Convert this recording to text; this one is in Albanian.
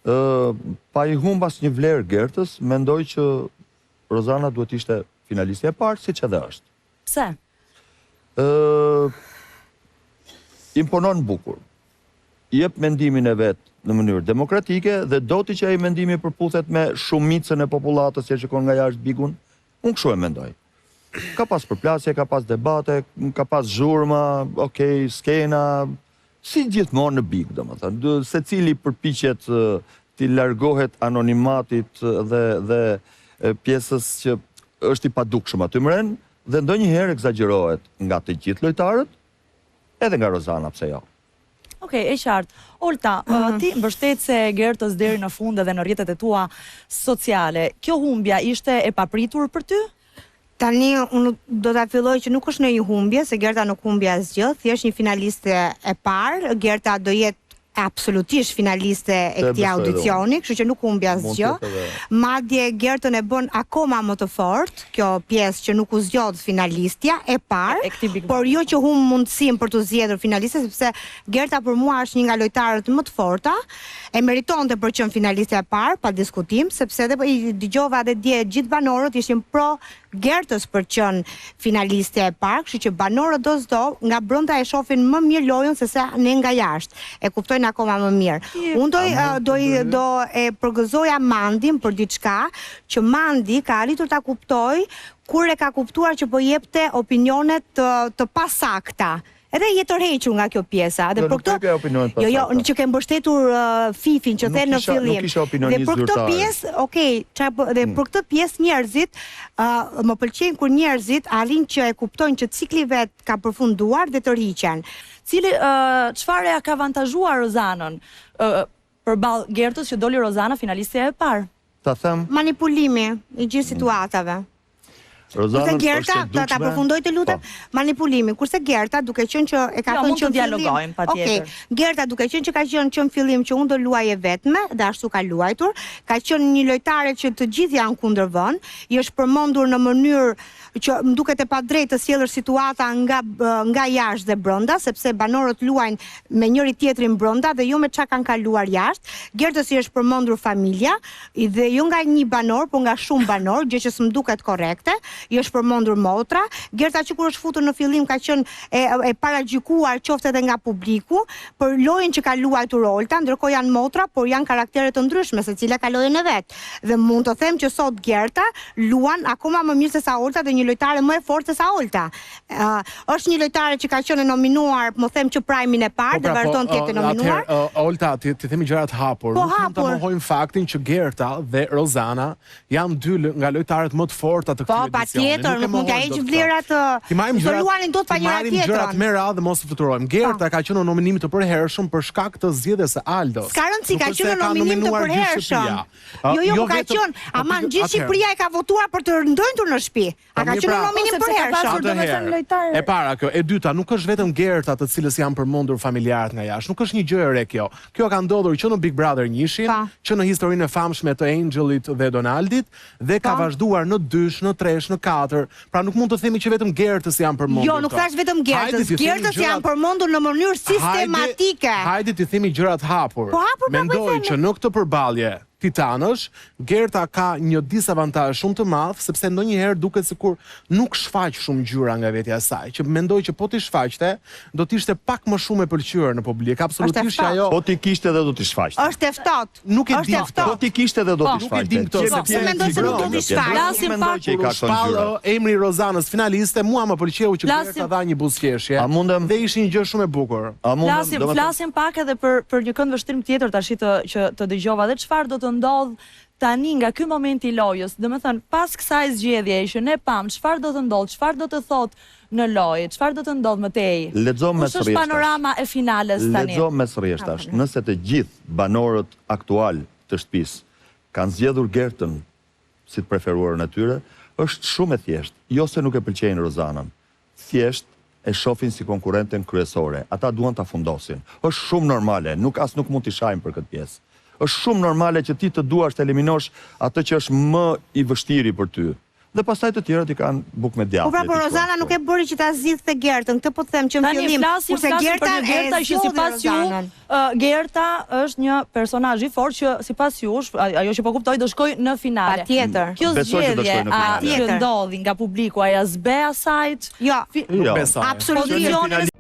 Pa I humb asnjë vlerë Gertës, mendoj që Rozana duhet ishte finaliste e parë, siç edhe është. Pse? Imponon bukur. Jep mendimin e vet në mënyrë demokratike dhe do t'i që ai mendimi përputhet me shumicën e popullatës që shikon nga jashtë Bigun, unë kështu e mendoj. Ka pas përplasje, ka pas debate, ka pas zhurma, okej, skena, si gjithmonë në Big, domethënë, secili përpiqet t'i largohet anonimatit dhe pjesës që është I padukshëm aty mren, dhe ndonjëherë egzagerohet nga të gjithë lojtarët, edhe nga Rozana, pse jo. Okej, e qartë. Olta, ti mbështetse Gertës deri në fund edhe në rrjetet e tua sociale. Kjo humbja ishte e papritur për ty? Tani, unë do ta filloj që nuk është në një humbje, se Gerta nuk humbja asgjë, thjesht një finaliste e parë, Gerta do jetë absolutisht finaliste e këtij audicioni, kështu që nuk humbja asgjë. Madje Gertën e bën akoma më të fortë, kjo pjesë që nuk u zgjodh finalistja e parë, por jo që humb mundësinë për të zgjedhur finaliste, sepse Gerta për mua është një nga lojtarët më të forta, e meritonte për qenë finaliste e parë, pa diskutim, sepse edhe I dëgjova edhe dje gjithë banorët ishin pro Gertës për qenë finaliste e parë, kështu që banorët do s'do nga brenda e shohin më mirë lojën se sa ne nga jashtë. E kuptojnë akoma më mirë. Unë do e përgëzoja Mandin për diçka që Mandi ka arritur ta kuptoj kur e ka kuptuar që po jepte opinionet të pasakta. Edhe je tërhequr nga kjo pjesa. Dhe për këtë jo, që ke mbështetur Fifin që the në fillim. Dhe për këtë pjesë, dhe për këtë pjesë njerëzit më pëlqejnë kur njerëzit arrin që e kuptojnë që cikli vet ka përfunduar dhe tërhiqen. Çfarë ka avantazhuar Rozanën përballë Gertës që doli Rozana finaliste e parë? Ta them, manipulimi I gjithë situatave. Kurse Gerta, ta përfundoj të lutem, manipulimi. Kurse Gerta, duke qenë që e ka thënë që dialogojmë patjetër. Gerta, duke qenë që ka qenë në fillim që unë do luaje vetme, dhe ashtu ka luajtur, ka qenë një lojtare që të gjithë janë kundërvën, I është përmendur në mënyrë që më duket e padrejtë të sjellër situata nga jashtë dhe brenda, sepse banorët luajnë me njëri tjetrin brenda dhe jo me çka kanë kaluar jashtë. Gertës I është përmendur familja, dhe jo nga një banor, por nga shumë banor, gjë që s'm duket korrekte. I është përmendur motra. Gerta që kur është futur në fillim ka qenë e paragjykuar qoftë edhe nga publiku për lojën që ka luajtur Olta, ndërkohë janë motra, por janë karaktere të ndryshme, secila ka lojën e vet. Dhe mund të them që sot Gerta luan akoma më mirë se sa Olta dhe një lojtare më e fortë se sa Olta. Është një lojtare që ka qenë nominuar, më them që prajmin e parë dhe vazhdon të jetë nominuar. Olta, ti themi gjërat hapur. Nuk mund të mohojmë faktin që Gerta dhe Rozana janë dy nga lojtarët më të forta të këtij Tjetër, nuk mund t'ja heq vlerat të luanin dot pa njëra tjetrën. Gjërat me radhë dhe mos të fluturojmë. Gerta ka qenë në nominim të përhershëm për shkak të zgjedhjes së Aldos. Ska rëndësi, ka qenë në nominim të përhershëm. Jo, ka qenë, aman gjithë Shqipëria e ka votuar për të ndonjtur në shtëpi. A ka qenë në nominim përhershëm. E para kjo, e dyta, nuk është vetëm Gerta të cilës janë përmendur familjarët nga jashtë. Nuk është një gjë e re kjo. Kjo ka ndodhur që në Big Brother 1, që në historinë e famshme të Angelit dhe Donaldit dhe ka vazhduar në 2, në 3, në 4. Pra nuk mund të themi që vetëm Gertës janë përmendur. Jo, nuk thash vetëm Gertës. Gertës janë përmendur në mënyrë sistematike. Hajde ti themi gjërat hapur. Mendoj që në këtë përballje titanësh, Gerta ka një disavantazh shumë të madh, sepse ndonjëherë duket sikur nuk shfaq shumë gjyra nga vetja e saj, që mendoj që po ti shfaqte, do të ishte pak më shumë e pëlqyer në publik. Absolutisht ajo. Po ti kishte dhe do të shfaqte. Është e ftohtë. Nuk e di. Po ti kishte dhe do të shfaqte. Se mendoj se nuk do të shfaqte. Lasim pak emri Rozanës finaliste, mua më pëlqeu që Gerta dha një buzëqeshje. A mundem dhe ishin një gjë shumë e bukur. Flasim pak edhe për një kënd vështrim tjetër tash që të dëgjova dhe çfarë do të ndodh tani nga ky moment I lojës, domethënë pas kësaj zgjedhjeje që ne pam, çfarë do të ndodh, çfarë do të thotë në lojë, çfarë do të ndodh më tej? Lexo mes rrjetash. Është panorama e finales tani. Lexo mes rrjetash. Nëse të gjithë banorët aktual të shtëpisë kanë zgjedhur Gertën si të preferuarën e tyre, është shumë e thjeshtë. Jo se nuk e pëlqejnë Rozanën. Thjesht e shohin si konkurrenten kryesore. Ata duan ta fundosin. Është shumë normale, nuk mund t'i shajmë për këtë pjesë. Është shumë normale që ti të duash të eliminosh atë që është më I vështiri për ty. dhe pastaj të tjerët i kanë bukë me djathtë. Po pra, por Rozana nuk e bëri që ta zgjidhte Gertën. Këtë po të them që në fillim, kurse Gerta që sipas ju, Gerta është një personazh i fortë që sipas jush, ajo që po kuptoj do shkojë në finale. Patjetër. Kjo zgjedhje që ndodhi nga publiku, aja zbe asajt? Jo. Nuk besoj. Absolutisht.